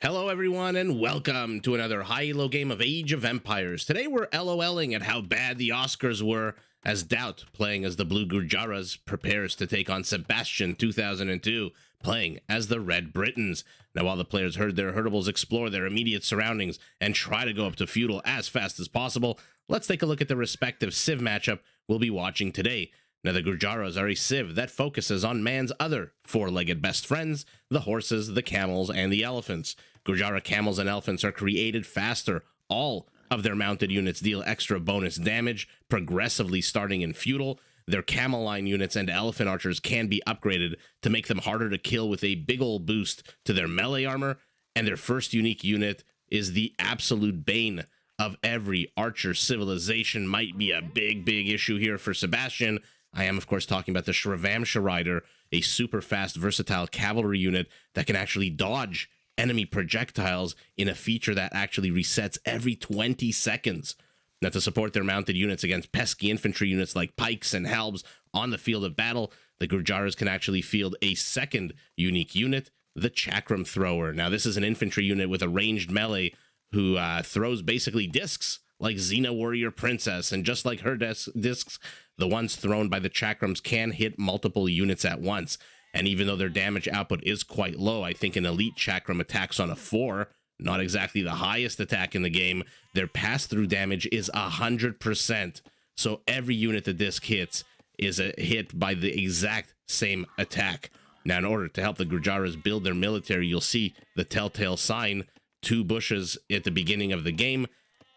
Hello everyone and welcome to another high-elo game of Age of Empires. Today we're LOLing at how bad the Oscars were as DauT, playing as the blue Gurjaras, prepares to take on Sebastian 2002, playing as the red Britons. Now while the players heard their herdables explore their immediate surroundings and try to go up to feudal as fast as possible, let's take a look at the respective civ matchup we'll be watching today. Now, the Gurjaras are a civ that focuses on man's other four-legged best friends, the horses, the camels, and the elephants. Gurjara camels and elephants are created faster. All of their mounted units deal extra bonus damage, progressively starting in feudal. Their camel line units and elephant archers can be upgraded to make them harder to kill with a big ol' boost to their melee armor, and their first unique unit is the absolute bane of every archer civilization. Might be a big issue here for Sebastian. I am, of course, talking about the Shravamsha Rider, a super fast, versatile cavalry unit that can actually dodge enemy projectiles in a feature that actually resets every 20 seconds. Now, to support their mounted units against pesky infantry units like pikes and halbs on the field of battle, the Gurjaras can actually field a second unique unit, the Chakram Thrower. Now, this is an infantry unit with a ranged melee who throws basically discs like Xena Warrior Princess, and just like her discs, the ones thrown by the Chakrams can hit multiple units at once. And even though their damage output is quite low, I think an elite Chakram attacks on a 4, not exactly the highest attack in the game, their pass-through damage is 100%. So every unit the disc hits is hit by the exact same attack. Now, in order to help the Gurjaras build their military, you'll see the telltale sign, 2 bushes at the beginning of the game,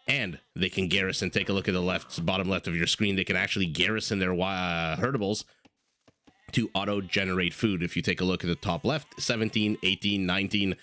and they can garrison. Take a look at the bottom left of your screen. They can actually garrison their herdables to auto-generate food. If you take a look at the top left, 17, 18, 19,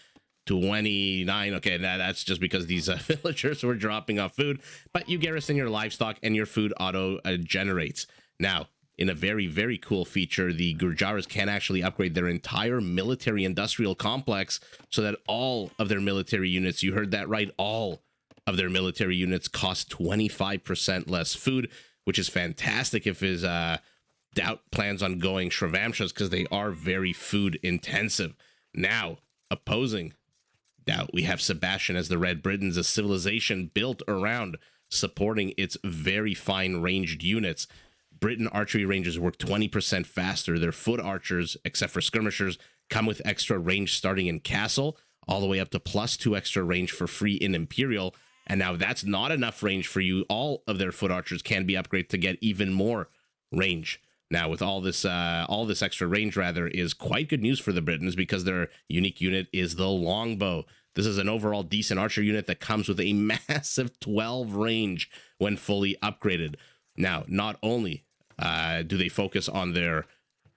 29. Okay, that's just because these villagers were dropping off food, but you garrison your livestock and your food auto-generates. Now, in a very cool feature, the Gurjaras can actually upgrade their entire military-industrial complex so that all of their military units, you heard that right, all of their military units cost 25% less food, which is fantastic if his DauT plans on going Shravamshas, because they are very food intensive. Now, opposing DauT, we have Sebastian as the Red Britons, a civilization built around supporting its very fine ranged units. Briton archery ranges work 20% faster. Their foot archers, except for skirmishers, come with extra range starting in Castle, all the way up to +2 extra range for free in Imperial. And now that's not enough range for you. All of their foot archers can be upgraded to get even more range. Now, with all this extra range, rather, is quite good news for the Britons because their unique unit is the longbow. This is an overall decent archer unit that comes with a massive 12 range when fully upgraded. Now, not only do they focus on their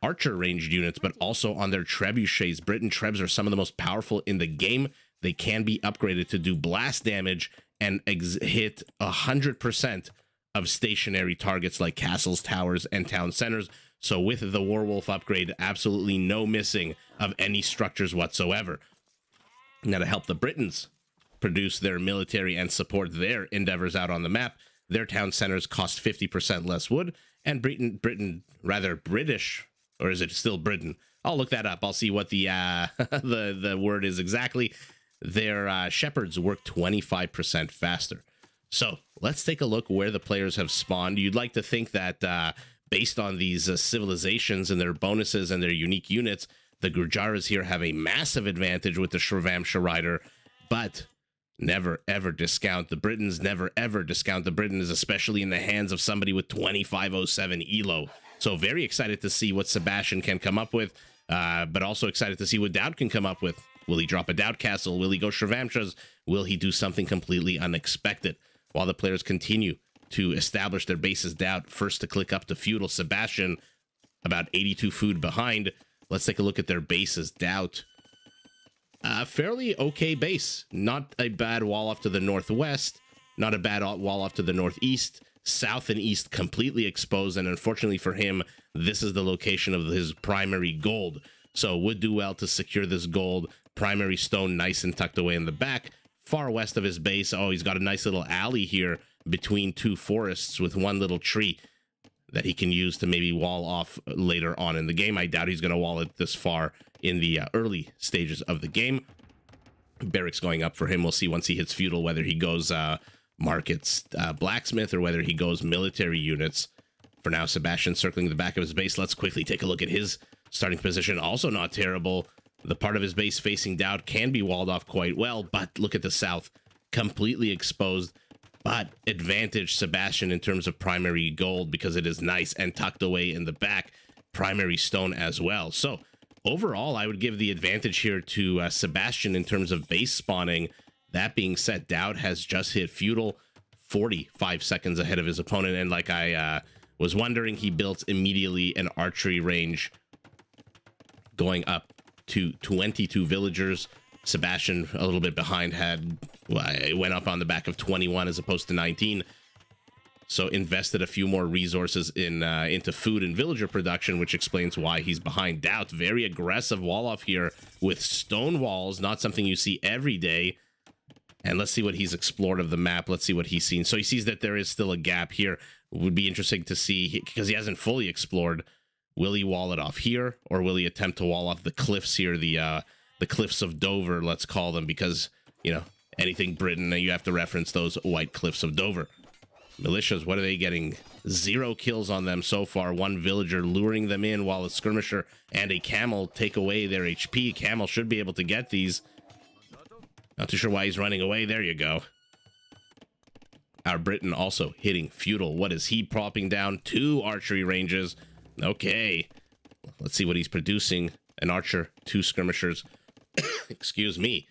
archer ranged units, but also on their trebuchets. Briton trebs are some of the most powerful in the game. They can be upgraded to do blast damage and hit 100% of stationary targets like castles, towers, and town centers. So with the Warwolf upgrade, absolutely no missing of any structures whatsoever. Now, to help the Britons produce their military and support their endeavors out on the map, their town centers cost 50% less wood, and British, or is it still Britain? I'll look that up. I'll see what the the word is exactly. Their shepherds work 25% faster. So let's take a look where the players have spawned. You'd like to think that based on these civilizations and their bonuses and their unique units, the Gurjaras here have a massive advantage with the Shravamsha Rider, but never ever discount the Britons. Never ever discount the Britons, especially in the hands of somebody with 2507 Elo. So very excited to see what Sebastian can come up with, but also excited to see what DauT can come up with. Will he drop a DauT castle? Will he go Shravamshas? Will he do something completely unexpected? While the players continue to establish their bases, DauT first to click up to feudal. Sebastian about 82 food behind. Let's take a look at their bases. DauT, fairly okay base. Not a bad wall off to the northwest. Not a bad wall off to the northeast. South and east completely exposed, and unfortunately for him, this is the location of his primary gold. So would do well to secure this gold. Primary stone nice and tucked away in the back. Far west of his base, oh, he's got a nice little alley here between 2 forests with one little tree that he can use to maybe wall off later on in the game. I doubt he's going to wall it this far in the early stages of the game. Barracks going up for him. We'll see once he hits feudal whether he goes markets blacksmith or whether he goes military units. For now, Sebastian circling the back of his base. Let's quickly take a look at his starting position. Also not terrible. The part of his base facing DauT can be walled off quite well, but look at the south, completely exposed. But advantage Sebastian in terms of primary gold because it is nice and tucked away in the back. Primary stone as well. So overall, I would give the advantage here to Sebastian in terms of base spawning. That being said, DauT has just hit feudal 45 seconds ahead of his opponent. And like I was wondering, he built immediately an archery range going up to 22 villagers. Sebastian, a little bit behind, went up on the back of 21 as opposed to 19. So invested a few more resources into food and villager production, which explains why he's behind. DauT, very aggressive wall off here with stone walls, not something you see every day. And let's see what he's explored of the map. Let's see what he's seen. So he sees that there is still a gap here. It would be interesting to see, because he hasn't fully explored. Will he wall it off here, or will he attempt to wall off the cliffs here, the cliffs of Dover, let's call them, because, you know, anything Britain, you have to reference those white cliffs of Dover. Militias, what are they getting? 0 kills on them so far. 1 villager luring them in while a skirmisher and a camel take away their HP. Camel should be able to get these. Not too sure why he's running away. There you go. Our Briton also hitting feudal. What is he propping down? 2 archery ranges. Okay. Let's see what he's producing. An archer, 2 skirmishers. Excuse me.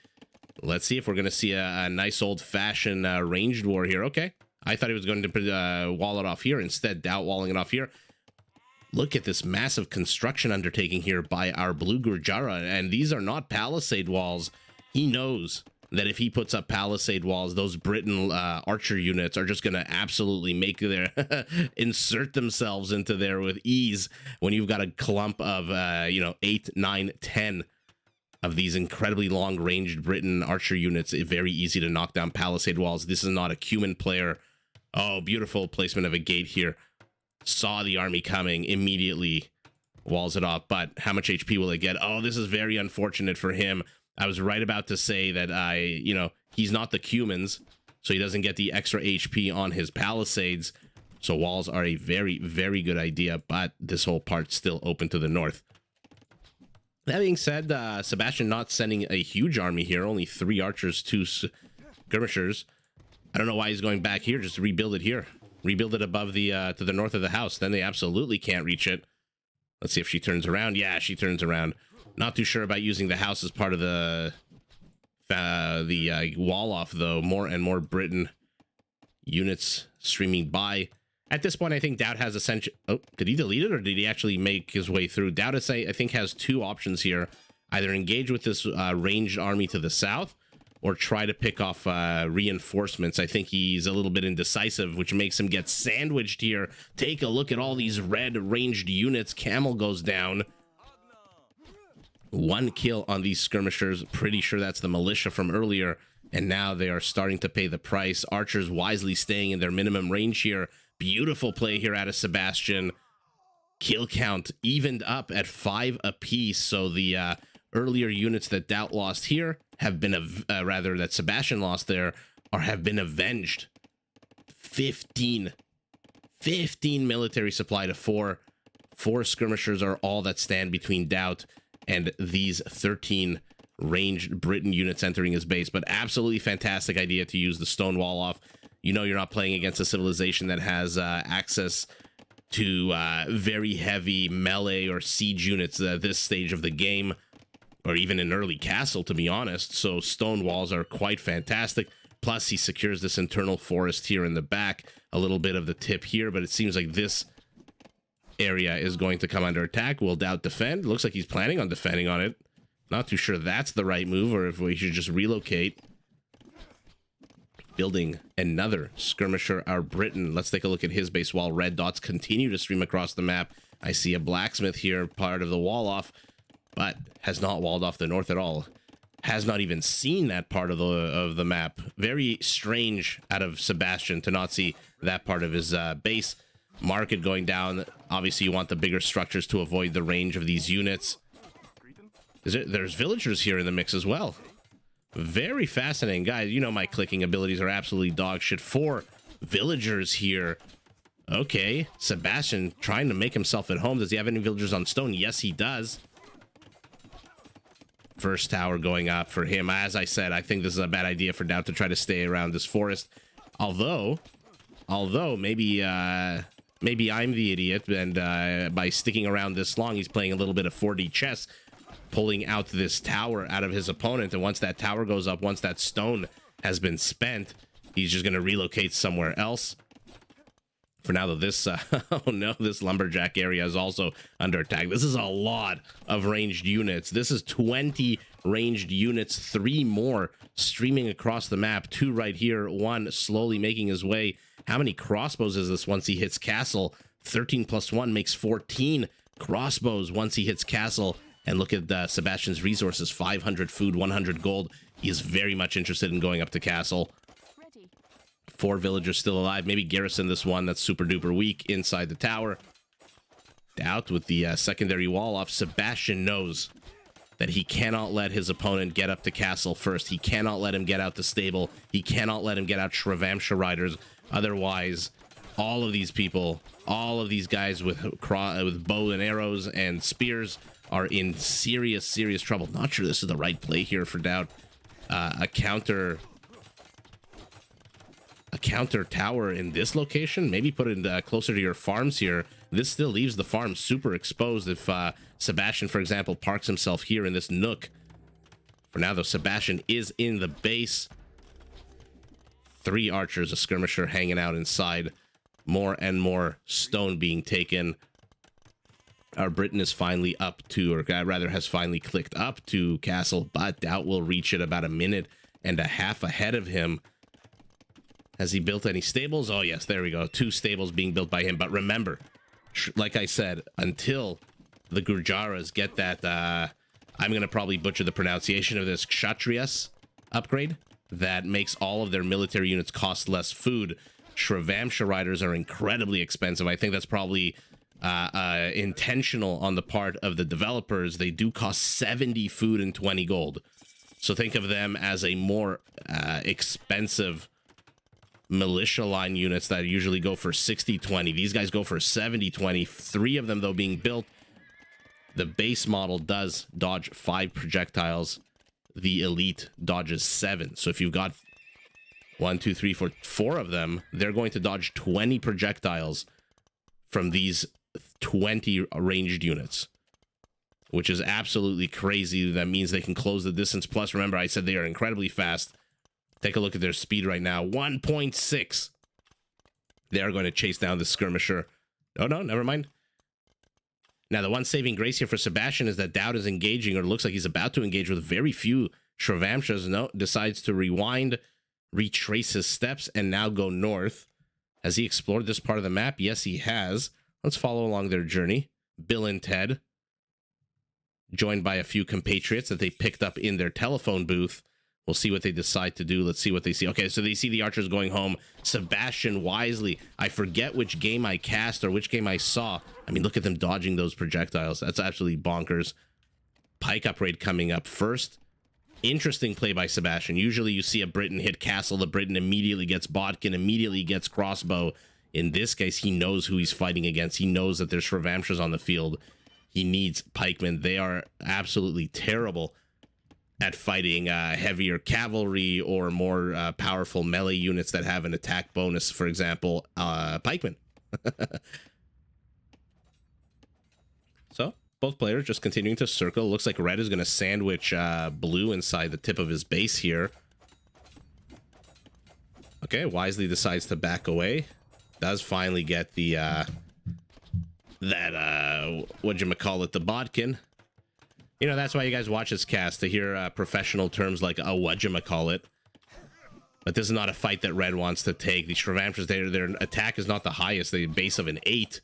Let's see if we're going to see a nice old-fashioned ranged war here. Okay. I thought he was going to wall it off here. Instead, DauT walling it off here. Look at this massive construction undertaking here by our blue Gurjara. And these are not palisade walls. He knows that if he puts up palisade walls, those Briton archer units are just going to absolutely make their insert themselves into there with ease when you've got a clump of, 8, 9, 10 of these incredibly long-ranged Briton archer units. It's very easy to knock down palisade walls. This is not a cumin player. Oh, beautiful placement of a gate here. Saw the army coming, immediately walls it off. But how much HP will it get? Oh, this is very unfortunate for him. I was right about to say that he's not the cumins, so he doesn't get the extra HP on his palisades. So walls are a very, very good idea, but this whole part's still open to the north. That being said, Sebastian not sending a huge army here, only 3 archers, 2 skirmishers. I don't know why he's going back here. Just rebuild it here. Rebuild it above the to the north of the house. Then they absolutely can't reach it. Let's see if she turns around. Yeah, she turns around. Not too sure about using the house as part of the wall off, though. More and more Briton units streaming by. At this point, I think DauT has essentially... Oh, did he delete it, or did he actually make his way through? DauT, I think, has 2 options here. Either engage with this ranged army to the south, or try to pick off reinforcements. I think he's a little bit indecisive, which makes him get sandwiched here. Take a look at all these red ranged units. Camel goes down. 1 kill on these skirmishers. Pretty sure that's the militia from earlier. And now they are starting to pay the price. Archers wisely staying in their minimum range here. Beautiful play here out of Sebastian. Kill count evened up at 5 apiece. So the earlier units that DauT lost here have been, that Sebastian lost there, have been avenged. 15 military supply to 4. 4 skirmishers are all that stand between DauT and these 13 ranged Briton units entering his base. But absolutely fantastic idea to use the stone wall off. You know you're not playing against a civilization that has access to very heavy melee or siege units at this stage of the game, or even an early castle, to be honest. So stone walls are quite fantastic. Plus, he secures this internal forest here in the back. A little bit of the tip here, but it seems like this area is going to come under attack. Will DauT defend? Looks like he's planning on defending on it. Not too sure that's the right move, or if we should just relocate. Building another skirmisher, our Briton. Let's take a look at his base while red dots continue to stream across the map. I see a blacksmith here, part of the wall off, but has not walled off the north at all. Has not even seen that part of the map. Very strange out of Sebastian to not see that part of his base. Market going down. Obviously, you want the bigger structures to avoid the range of these units. There's villagers here in the mix as well. Very fascinating, guys. You know my clicking abilities are absolutely dog shit. 4 villagers here. Okay, Sebastian trying to make himself at home. Does he have any villagers on stone? Yes, he does. First tower going up for him. As I said, I think this is a bad idea for DauT to try to stay around this forest. Although maybe maybe I'm the idiot, and by sticking around this long, he's playing a little bit of 4D chess, pulling out this tower out of his opponent. And once that tower goes up, once that stone has been spent, he's just going to relocate somewhere else. For now, though, this oh no, this lumberjack area is also under attack. This is a lot of ranged units. This is 20 ranged units, 3 more streaming across the map, 2 right here, 1 slowly making his way. How many crossbows is this once he hits castle? 13 plus 1 makes 14 crossbows once he hits castle. And look at Sebastian's resources, 500 food, 100 gold. He is very much interested in going up to castle. 4 villagers still alive. Maybe garrison this one that's super duper weak inside the tower. DauT with the secondary wall off. Sebastian knows that he cannot let his opponent get up to castle first. He cannot let him get out the stable. He cannot let him get out Shravamsha riders. Otherwise, all of these people, all of these guys with bow and arrows and spears are in serious trouble. Not sure this is the right play here for DauT. A counter tower in this location, maybe put it closer to your farms here. This still leaves the farm super exposed if Sebastian, for example, parks himself here in this nook. For now, though, Sebastian is in the base. 3 archers, a skirmisher hanging out inside. More and more stone being taken. Our Briton is finally up to, or rather has finally clicked up to castle, but DauT will reach it about 1.5 minutes ahead of him. Has he built any stables? Oh, yes, there we go. 2 stables being built by him. But remember, like I said, until the Gurjaras get that, I'm going to probably butcher the pronunciation of this, Kshatriyas upgrade that makes all of their military units cost less food. Shravamsha riders are incredibly expensive. I think that's probably intentional on the part of the developers. They do cost 70 food and 20 gold. So think of them as a more expensive militia line units that usually go for 60-20. These guys go for 70-20. 3 of them, though, being built. The base model does dodge 5 projectiles. The elite dodges 7. So if you've got 1, 2, 3, 4 of them, they're going to dodge 20 projectiles from these 20 ranged units, which is absolutely crazy. That means they can close the distance. Plus, remember, I said they are incredibly fast. Take a look at their speed right now. 1.6. They are going to chase down the skirmisher. Oh, no, never mind. Now, the one saving grace here for Sebastian is that DauT is engaging, or looks like he's about to engage with very few Shravamshas. No, decides to rewind, retrace his steps, and now go north. Has he explored this part of the map? Yes, he has. Let's follow along their journey. Bill and Ted, joined by a few compatriots that they picked up in their telephone booth. We'll see what they decide to do. Let's see what they see. Okay, so they see the archers going home. Sebastian wisely. I forget which game I cast or which game I saw. I mean, look at them dodging those projectiles. That's absolutely bonkers. Pike upgrade coming up first. Interesting play by Sebastian. Usually you see a Briton hit castle. The Briton immediately gets bodkin, immediately gets crossbow. In this case, he knows who he's fighting against. He knows that there's Shravamshas on the field. He needs pikemen. They are absolutely terrible at fighting heavier cavalry or more powerful melee units that have an attack bonus, for example, pikemen. So, both players just continuing to circle. Looks like red is going to sandwich blue inside the tip of his base here. Okay, wisely decides to back away. Does finally get the, whatchamacallit, the bodkin. You know, that's why you guys watch this cast, to hear professional terms like a whatchamacallit. But this is not a fight that red wants to take. The Shravamshas, their attack is not the highest. They base of an 8.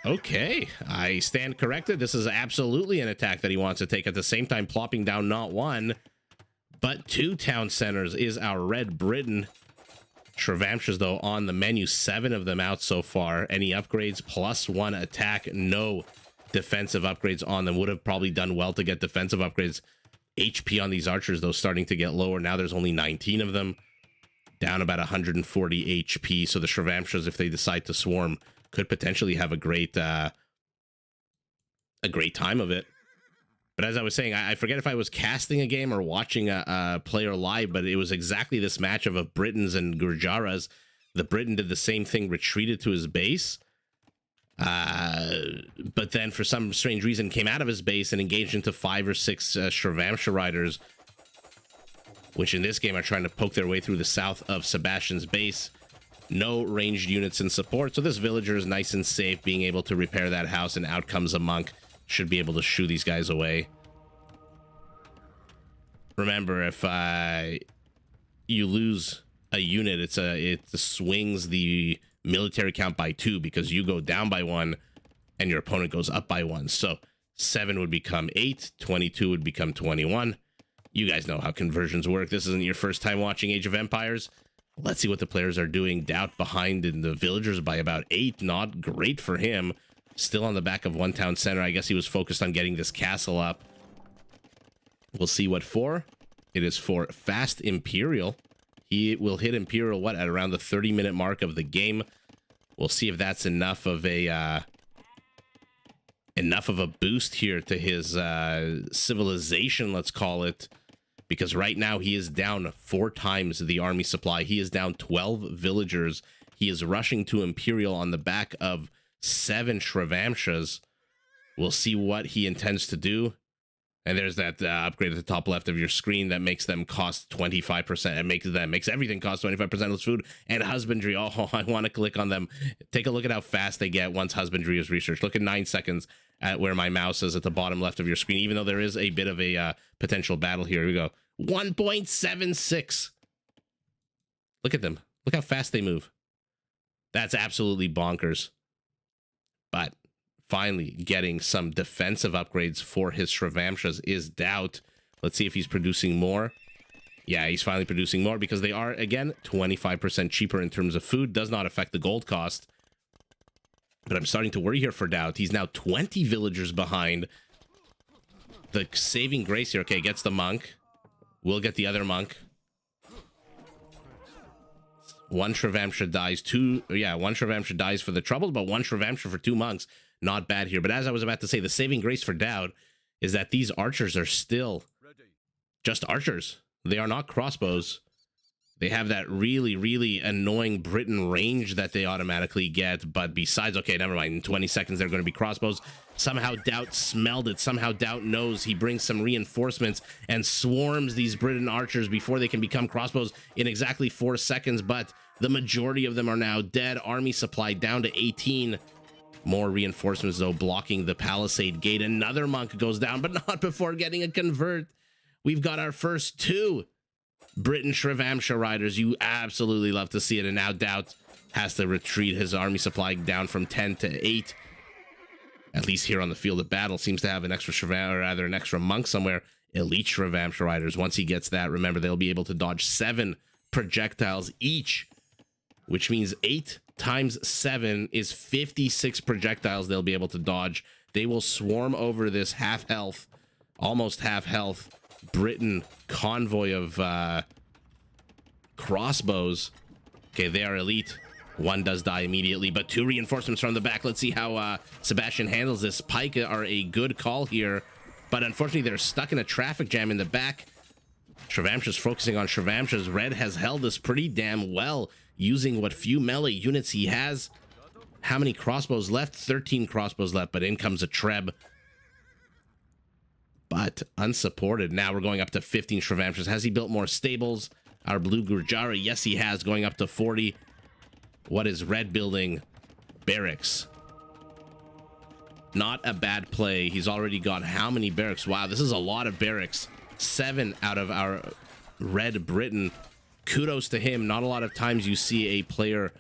Okay, I stand corrected. This is absolutely an attack that he wants to take. At the same time, plopping down not 1, but 2 town centers is our red Briton. Shravamshas, though, on the menu. 7 of them out so far. Any upgrades? +1 attack? No. defensive upgrades on them. Would have probably done well to get defensive upgrades. HP on these archers, though, starting to get lower. Now there's only 19 of them, down about 140 HP. So the Shrevamshas, if they decide to swarm, could potentially have a great time of it. But as I was saying, I forget if I was casting a game or watching a player live, but it was exactly this matchup of Britons and Gurjaras. The Briton did the same thing, retreated to his base, but then for some strange reason came out of his base and engaged into 5 or 6 Shrevamsha riders, which in this game are trying to poke their way through the south of Sebastian's base. No ranged units in support, so this villager is nice and safe, being able to repair that house, and out comes a monk. Should be able to shoo these guys away. Remember, if you lose a unit, it swings the military count by 2, because you go down by 1 and your opponent goes up by 1. So 7 would become 8, 22 would become 21. You guys know how conversions work. This isn't your first time watching Age of Empires. Let's see what the players are doing. DauT behind in the villagers by about 8. Not great for him. Still on the back of one town center. I guess he was focused on getting this castle up. We'll see what for. It is for Fast Imperial. He will hit Imperial, what, at around the 30-minute mark of the game. We'll see if that's enough of a boost here to his civilization, let's call it. Because right now he is down 4 times the army supply. He is down 12 villagers. He is rushing to Imperial on the back of 7 Shrevamshas. We'll see what he intends to do. And there's that upgrade at the top left of your screen that makes them cost 25%. It makes everything cost 25% less food. And husbandry. Oh, I want to click on them. Take a look at how fast they get once husbandry is researched. Look at 9 seconds at where my mouse is at the bottom left of your screen. Even though there is a bit of a potential battle here. Here we go. 1.76. Look at them. Look how fast they move. That's absolutely bonkers. But finally getting some defensive upgrades for his Shrevamshas is DauT. Let's see if he's producing more. Yeah, he's finally producing more, because they are, again, 25% cheaper in terms of food. Does not affect the gold cost. But I'm starting to worry here for DauT. He's now 20 villagers behind. The saving grace here, okay, gets the monk. We'll get the other monk. 1 Shrevamsha dies. 1 Shrevamsha dies for the troubles, but 1 Shrevamsha for 2 monks. Not bad here. But as I was about to say, the saving grace for DauT is that these archers are still just archers. They are not crossbows. They have that really, really annoying Briton range that they automatically get. But besides, okay, never mind. In 20 seconds, they're going to be crossbows. Somehow DauT smelled it. Somehow DauT knows. He brings some reinforcements and swarms these Briton archers before they can become crossbows in exactly 4 seconds. But the majority of them are now dead. Army supply down to 18. More reinforcements, though, blocking the palisade gate. Another monk goes down, but not before getting a convert. We've got our first 2 Briton Shrevamsha riders. You absolutely love to see it. And now DauT has to retreat his army supply down from 10 to 8. At least here on the field of battle, seems to have an extra or rather an extra monk somewhere. Elite Shrevamsha riders. Once he gets that, remember, they'll be able to dodge 7 projectiles each, which means 8 times 7 is 56 projectiles they'll be able to dodge. They will swarm over this half health, almost half health Briton convoy of crossbows. Okay, they are elite. 1 does die immediately, but 2 reinforcements from the back. Let's see how Sebastian handles this. Pike are a good call here, but unfortunately they're stuck in a traffic jam in the back. Shrevamsha's focusing on Shrevamsha's. Red has held this pretty damn well, using what few melee units he has. How many crossbows left? 13 crossbows left, but in comes a Treb. But unsupported. Now we're going up to 15 Shrevamshas. Has he built more stables? Our blue Gurjara, yes he has, going up to 40. What is red building? Barracks. Not a bad play. He's already got how many barracks? Wow, this is a lot of barracks. 7 out of our red Briton. Kudos to him. Not a lot of times you see a player,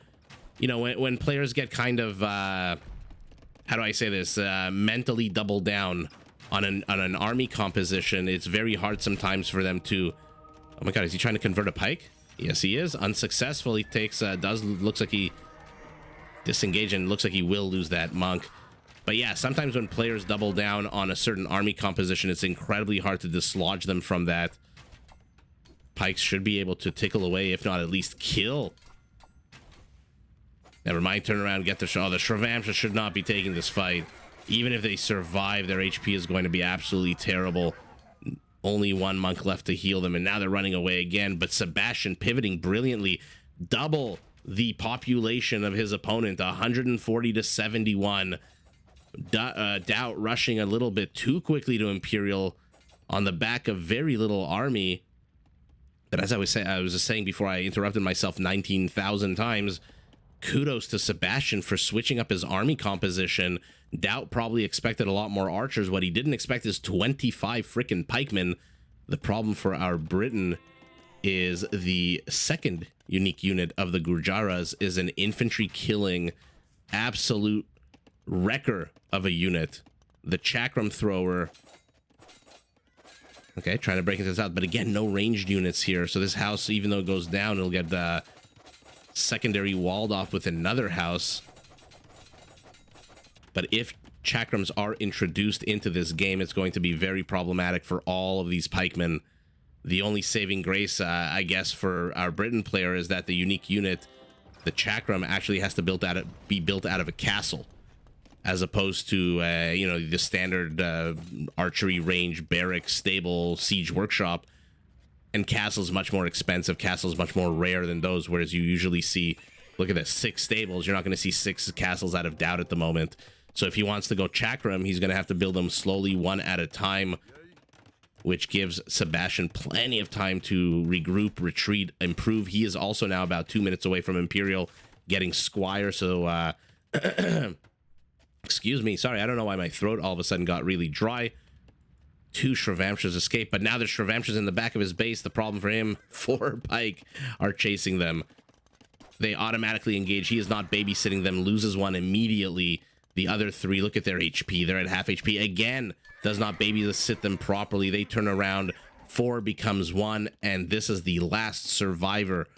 you know, when players get kind of, how do I say this, mentally double down on an army composition. It's very hard sometimes for them to, oh my god, is he trying to convert a pike? Yes, he is. Unsuccessful. He takes, looks like he disengaged, and looks like he will lose that monk. But yeah, sometimes when players double down on a certain army composition, it's incredibly hard to dislodge them from that. Pikes should be able to tickle away, if not at least kill. Never mind, turn around, get the shot. Oh, the Shrevamsha should not be taking this fight. Even if they survive, their HP is going to be absolutely terrible. Only one monk left to heal them, and now they're running away again. But Sebastian pivoting brilliantly. Double the population of his opponent, 140 to 71. DauT rushing a little bit too quickly to Imperial on the back of very little army. But as I was just saying before I interrupted myself 19,000 times, kudos to Sebastian for switching up his army composition. DauT probably expected a lot more archers. What he didn't expect is 25 freaking pikemen. The problem for our Briton is the second unique unit of the Gurjaras is an infantry killing absolute wrecker of a unit. The Chakram thrower. Okay, trying to break this out, but again, no ranged units here. So this house, even though it goes down, it'll get secondary walled off with another house. But if Chakrams are introduced into this game, it's going to be very problematic for all of these pikemen. The only saving grace, I guess, for our Briton player is that the unique unit, the Chakram, actually has to be built out of a castle, as opposed to, you know, the standard archery range, barrack, stable, siege workshop. And castle's much more expensive. Castle's much more rare than those, whereas you usually see, look at this, 6 stables. You're not going to see 6 castles out of DauT at the moment. So if he wants to go Chakram, he's going to have to build them slowly, one at a time, which gives Sebastian plenty of time to regroup, retreat, improve. He is also now about 2 minutes away from Imperial getting Squire. So, excuse me. Sorry, I don't know why my throat all of a sudden got really dry. 2 Shrevamshas escape, but now there's Shrevamshas in the back of his base. The problem for him, 4 pike are chasing them. They automatically engage. He is not babysitting them, loses one immediately. The other 3, look at their HP. They're at half HP. Again, does not babysit them properly. They turn around. 4 becomes 1, and this is the last survivor.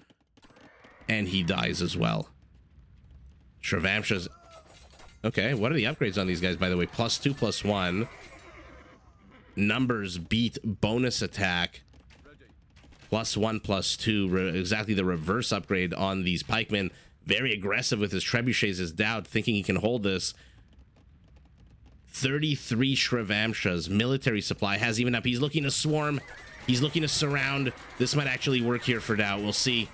And he dies as well. Shrevamshas. Okay, what are the upgrades on these guys, by the way? +2, +1. Numbers beat bonus attack. +1, +2. Exactly the reverse upgrade on these pikemen. Very aggressive with his trebuchets, his DauT, thinking he can hold this. 33 Shrevamshas. Military supply has even up. He's looking to swarm. He's looking to surround. This might actually work here for DauT. We'll see.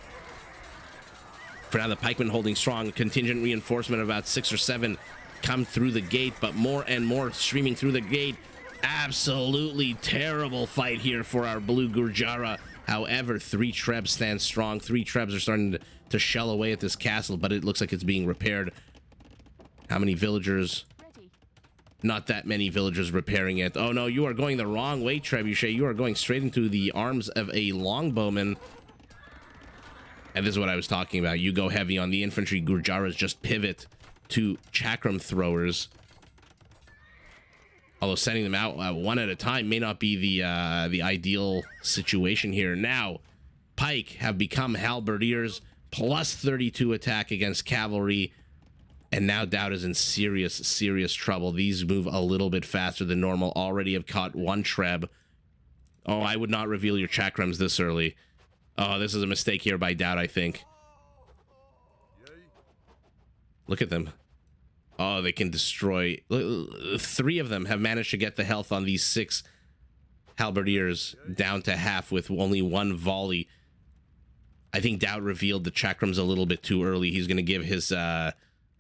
For now, the pikemen holding strong. Contingent reinforcement of about 6 or 7 come through the gate, but more and more streaming through the gate. Absolutely terrible fight here for our blue Gurjara. However, 3 Trebs stand strong. 3 Trebs are starting to shell away at this castle, but it looks like it's being repaired. How many villagers? Not that many villagers repairing it. Oh no, you are going the wrong way, Trebuchet. You are going straight into the arms of a longbowman. And this is what I was talking about. You go heavy on the infantry. Gurjaras just pivot to Chakram throwers. Although sending them out one at a time may not be the ideal situation here. Now, pike have become halberdiers, +32 attack against cavalry, and now DauT is in serious trouble. These move a little bit faster than normal. Already have caught 1 Treb. Oh, I would not reveal your Chakrams this early. Oh, this is a mistake here by DauT, I think. Look at them. Oh, they can destroy. 3 of them have managed to get the health on these 6 halberdiers down to half with only 1 volley. I think DauT revealed the Chakrams a little bit too early. He's going to give his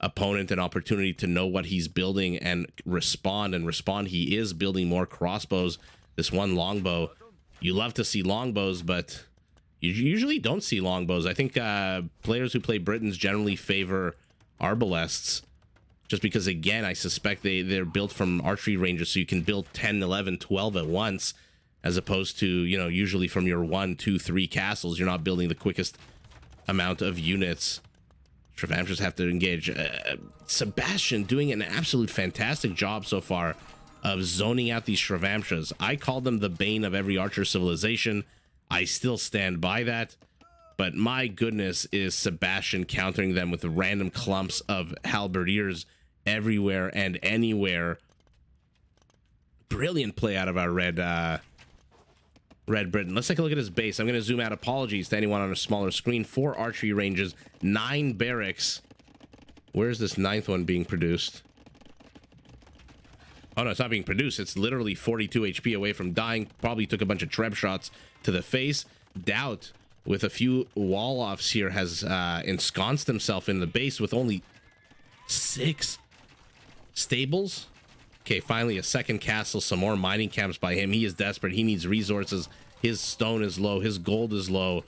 opponent an opportunity to know what he's building and respond. He is building more crossbows. This 1 longbow. You love to see longbows, but you usually don't see longbows. I think players who play Britons generally favor arbalests. Just because, again, I suspect they're built from archery ranges, so you can build 10, 11, 12 at once, as opposed to, you know, usually from your 1, 2, 3 castles, you're not building the quickest amount of units. Shrevamshas have to engage. Sebastian doing an absolute fantastic job so far of zoning out these Shrevamshas. I call them the bane of every archer civilization. I still stand by that. But my goodness, is Sebastian countering them with random clumps of halberdiers everywhere and anywhere. Brilliant play out of our Red Briton. Let's take a look at his base. I'm going to zoom out. Apologies to anyone on a smaller screen. 4 archery ranges, 9 barracks. Where's this 9th one being produced? Oh, no, it's not being produced. It's literally 42 HP away from dying. Probably took a bunch of treb shots to the face. DauT, with a few wall-offs here, has ensconced himself in the base with only 6 stables. Okay, finally a second castle, some more mining camps by him. He is desperate. He needs resources. His stone is low. His gold is low.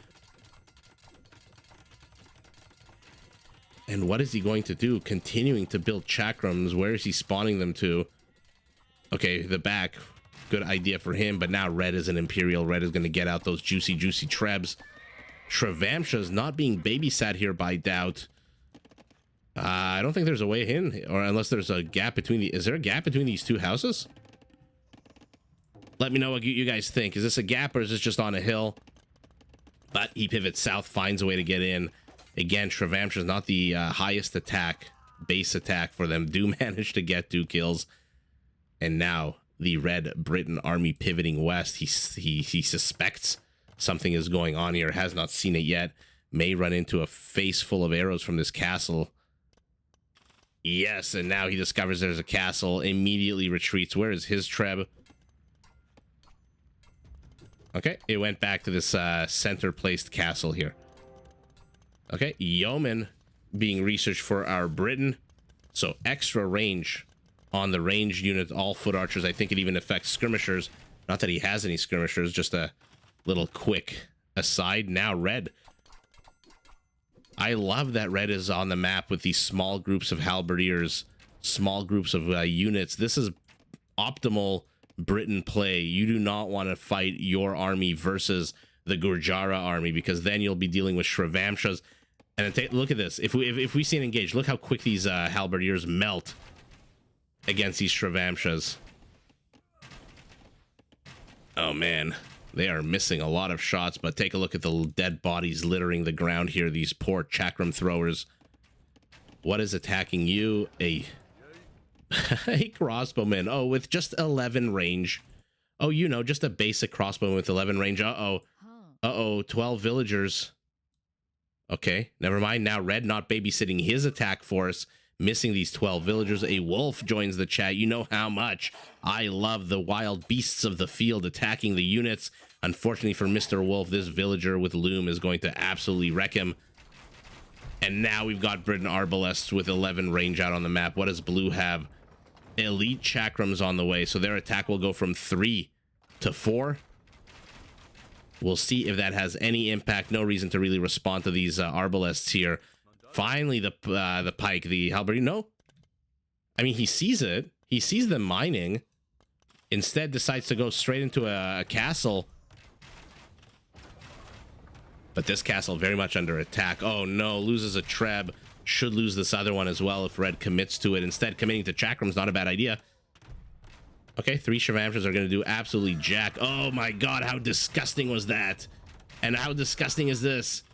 And what is he going to do? Continuing to build chakrams. Where is he spawning them to? Okay, the back. Good idea for him, but now red is an Imperial. Red is going to get out those juicy trebs. Shrevamsha is not being babysat here by DauT. I don't think there's a way in, or unless there's a gap between the... Is there a gap between these two houses? Let me know what you guys think. Is this a gap or is this just on a hill? But he pivots south, finds a way to get in. Again, Shrevamsha is not the highest attack, base attack for them. Do manage to get 2 kills. And now the Red Briton army pivoting west. He suspects something is going on here. Has not seen it yet. May run into a face full of arrows from this castle. Yes, and now he discovers there's a castle, immediately retreats. Where is his treb? Okay, it went back to this center-placed castle here. Okay, yeoman being researched for our Briton. So extra range on the ranged unit, all foot archers. I think it even affects skirmishers. Not that he has any skirmishers, just a little quick aside. Now red. I love that red is on the map with these small groups of halberdiers, small groups of units. This is optimal Briton play. You do not want to fight your army versus the Gurjara army, because then you'll be dealing with Shrevamshas. And look at this. If we see an engage, look how quick these halberdiers melt against these Shrevamshas. Oh, man. They are missing a lot of shots, but take a look at the dead bodies littering the ground here. These poor chakram throwers. What is attacking you? A crossbowman. Oh, with just 11 range. Oh, you know, just a basic crossbowman with 11 range. Uh-oh. Uh-oh, 12 villagers. Okay, never mind. Now red not babysitting his attack force. Missing these 12 villagers. A wolf joins the chat. You know how much I love the wild beasts of the field attacking the units. Unfortunately for Mr. Wolf, this villager with loom is going to absolutely wreck him. And now we've got Briton Arbalests with 11 range out on the map. What does blue have? Elite chakrams on the way, so their attack will go from 3 to 4. We'll see if that has any impact. No reason to really respond to these Arbalests here. Finally, the pike, the halberd. No, I mean, he sees it. He sees them mining. Instead, decides to go straight into a castle. But this castle very much under attack. Oh no, loses a treb. Should lose this other one as well if red commits to it. Instead, committing to chakram's not a bad idea. Okay, 3 Shrevamshas are going to do absolutely jack. Oh my god, how disgusting was that? And how disgusting is this?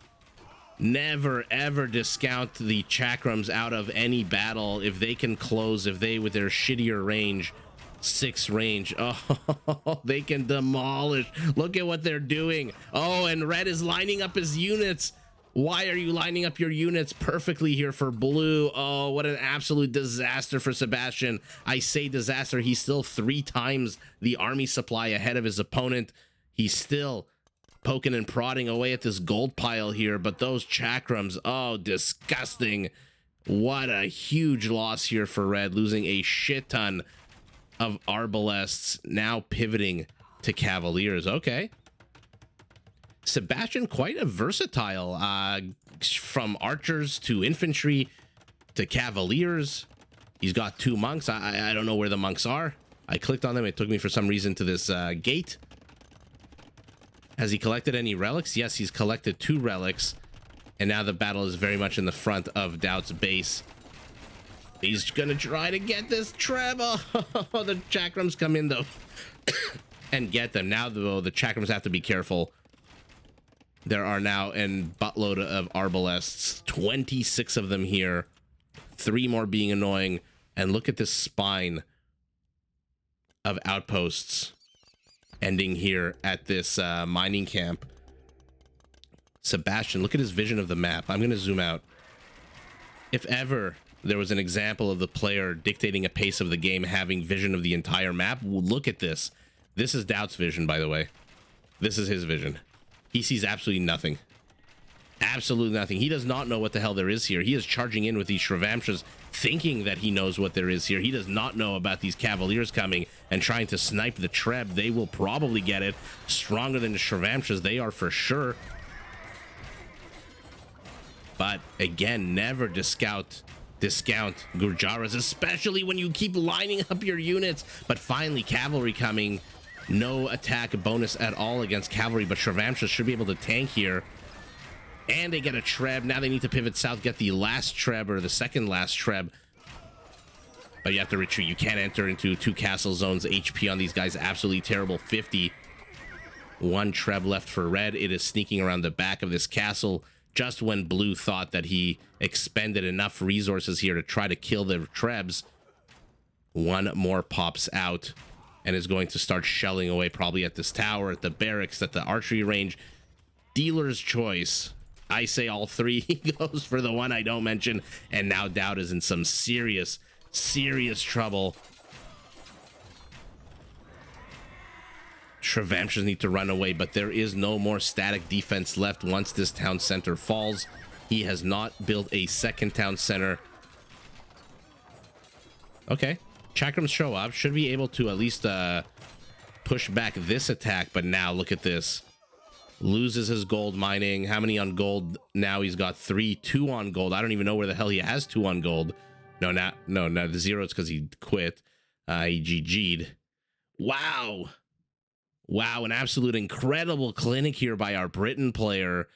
Never ever discount the chakrams out of any battle if they can close, if they with their shittier range, 6 range. Oh, they can demolish. Look at what they're doing. Oh, and red is lining up his units. Why are you lining up your units perfectly here for blue? Oh, what an absolute disaster for Sebastian. I say disaster. He's still 3 times the army supply ahead of his opponent. He's still poking and prodding away at this gold pile here, but those chakrams, oh, disgusting. What a huge loss here for red, losing a shit ton of arbalests, now pivoting to cavaliers. Okay. Sebastian, quite a versatile, from archers to infantry to cavaliers. He's got 2 monks. I don't know where the monks are. I clicked on them. It took me for some reason to this gate. Has he collected any relics? Yes, he's collected 2 relics. And now the battle is very much in the front of DauT's base. He's gonna try to get this treb. Oh, the chakrams come in though and get them. Now though, the chakrams have to be careful. There are now a buttload of arbalests, 26 of them here, 3 more being annoying, And look at this spine of outposts ending here at this mining camp. Sebastian, look at his vision of the map. I'm going to zoom out. If ever there was an example of the player dictating a pace of the game, having vision of the entire map, look at this. This is DauT's vision, by the way. This is his vision. He sees absolutely nothing. Absolutely nothing. He does not know what the hell there is here. He is charging in with these Shrevamshas, thinking that he knows what there is here. He does not know about these Cavaliers coming and trying to snipe the Treb. They will probably get it. Stronger than the Shrevamshas, they are for sure. But again, never discount Gurjaras, especially when you keep lining up your units. But finally, cavalry coming. No attack bonus at all against cavalry, but Shrevamshas should be able to tank here. And they get a Treb. Now they need to pivot south, get the last Treb, or the second last Treb. But you have to retreat. You can't enter into 2 castle zones. HP on these guys absolutely terrible. 50. 1 Treb left for red. It is sneaking around the back of this castle just when blue thought that he expended enough resources here to try to kill the Trebs. 1 more pops out and is going to start shelling away, probably at this tower, at the barracks, at the archery range. Dealer's choice. I say all 3. He goes for the 1 I don't mention, and now DauT is in some serious trouble. Shrevamshas need to run away, but there is no more static defense left once this town center falls. He has not built a second town center. Okay, Chakrams show up, should be able to at least push back this attack, but now look at this. Loses his gold mining. How many on gold? Now he's got 3, 2 on gold. I don't even know where the hell he has 2 on gold. No, the 0 is because he quit. He GG'd. Wow, an absolute incredible clinic here by our Briton player,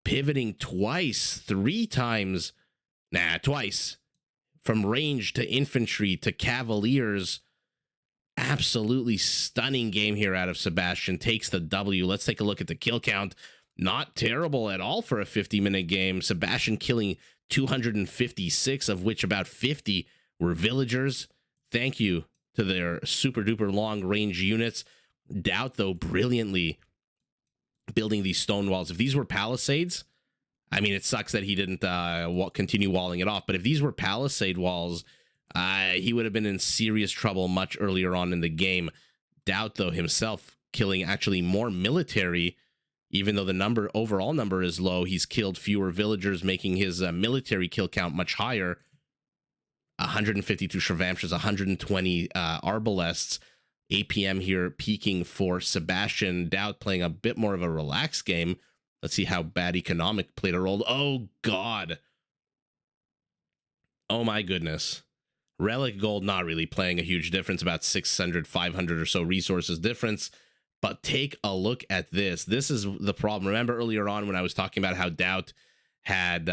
pivoting twice, 3 times. Twice. From range to infantry to cavaliers. Absolutely stunning game here out of Sebastian. Takes the W. Let's take a look at the kill count. Not terrible at all for a 50-minute game. Sebastian killing 256, of which about 50 were villagers. Thank you to their super duper long range units. DauT, though, brilliantly building these stone walls. If these were palisades, I mean, it sucks that he didn't continue walling it off, but if these were palisade walls, he would have been in serious trouble much earlier on in the game. DauT, though, himself killing actually more military, even though the overall number is low. He's killed fewer villagers, making his military kill count much higher. 152 Shrevamshas, 120 Arbalests. APM here peaking for Sebastian. DauT playing a bit more of a relaxed game. Let's see how bad economic played a role. Oh, God. Oh, my goodness. Relic gold not really playing a huge difference, about 600, 500 or so resources difference. But take a look at this. This is the problem. Remember earlier on when I was talking about how DauT had,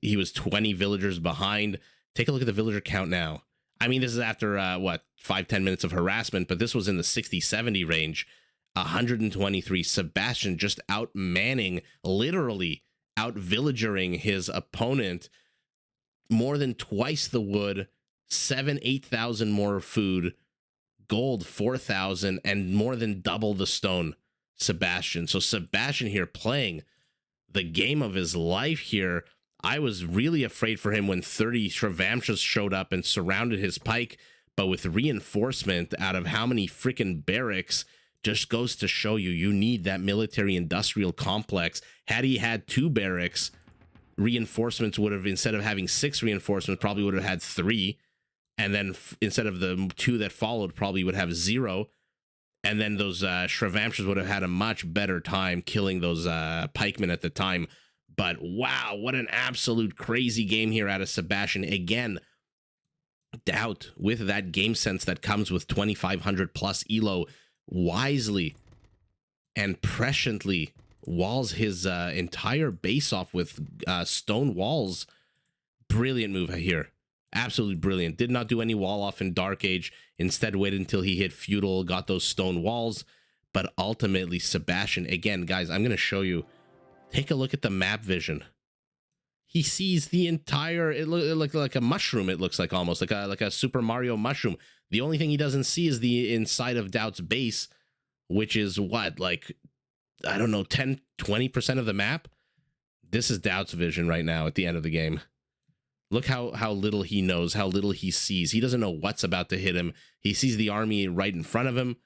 he was 20 villagers behind. Take a look at the villager count now. I mean, this is after, 5-10 minutes of harassment, but this was in the 60-70 range. 123. Sebastian just out-manning, literally out-villagering his opponent. More than twice the wood, 8,000 more food, gold 4,000, and more than double the stone. Sebastian. So Sebastian here playing the game of his life here. I was really afraid for him when 30 Shrevamshas showed up and surrounded his pike, but with reinforcement out of how many freaking barracks, just goes to show you, you need that military industrial complex. Had he had 2 barracks, reinforcements would have, instead of having 6 reinforcements, probably would have had 3. And then instead of the 2 that followed, probably would have 0. And then those Shrevamshas would have had a much better time killing those pikemen at the time. But wow, what an absolute crazy game here out of Sebastian. Again, DauT with that game sense that comes with 2,500 plus Elo, wisely and presciently walls his entire base off with stone walls. Brilliant move here. Absolutely brilliant. Did not do any wall off in Dark Age. Instead, waited until he hit feudal, got those stone walls. But ultimately, Sebastian, again, guys, I'm going to show you. Take a look at the map vision. he sees the entire, it looked like a mushroom. It looks like almost like a Super Mario mushroom. The only thing he doesn't see is the inside of DauT's base, which is what, like, I don't know, 10, 20% of the map. This is DauT's vision right now at the end of the game. Look how little he knows, how little he sees. He doesn't know what's about to hit him. He sees the army right in front of him,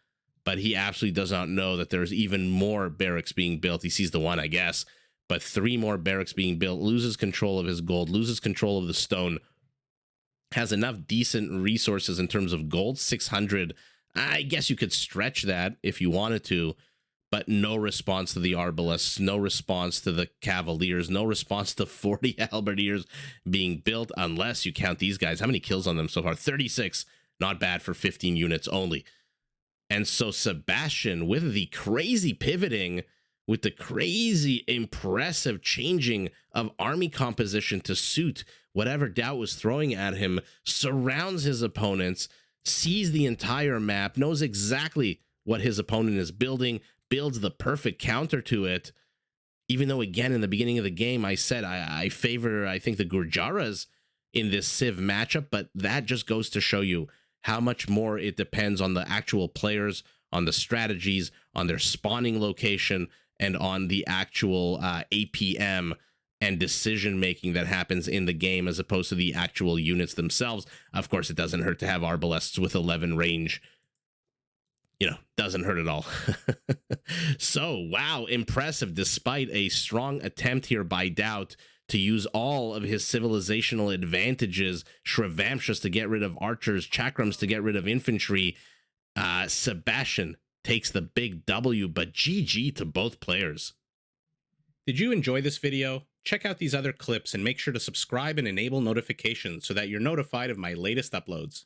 but he absolutely does not know that there's even more barracks being built. He sees the one, I guess, but 3 more barracks being built, loses control of his gold, loses control of the stone, has enough decent resources in terms of gold, 600. I guess you could stretch that if you wanted to, but no response to the Arbalists, no response to the Cavaliers, no response to 40 Halberdiers being built, unless you count these guys. How many kills on them so far? 36. Not bad for 15 units only. And so Sebastian, with the crazy pivoting, with the crazy impressive changing of army composition to suit whatever DauT was throwing at him, surrounds his opponents, sees the entire map, knows exactly what his opponent is building, builds the perfect counter to it. Even though, again, in the beginning of the game, I said I favor, I think, the Gurjaras in this Civ matchup, but that just goes to show you how much more it depends on the actual players, on the strategies, on their spawning location, and on the actual APM and decision-making that happens in the game as opposed to the actual units themselves. Of course, it doesn't hurt to have Arbalists with 11 range. You know, doesn't hurt at all. So, wow, impressive, despite a strong attempt here by DauT to use all of his civilizational advantages, Shrevamshas to get rid of archers, Chakrams to get rid of infantry. Sebastian takes the big W, but GG to both players. Did you enjoy this video? Check out these other clips and make sure to subscribe and enable notifications so that you're notified of my latest uploads.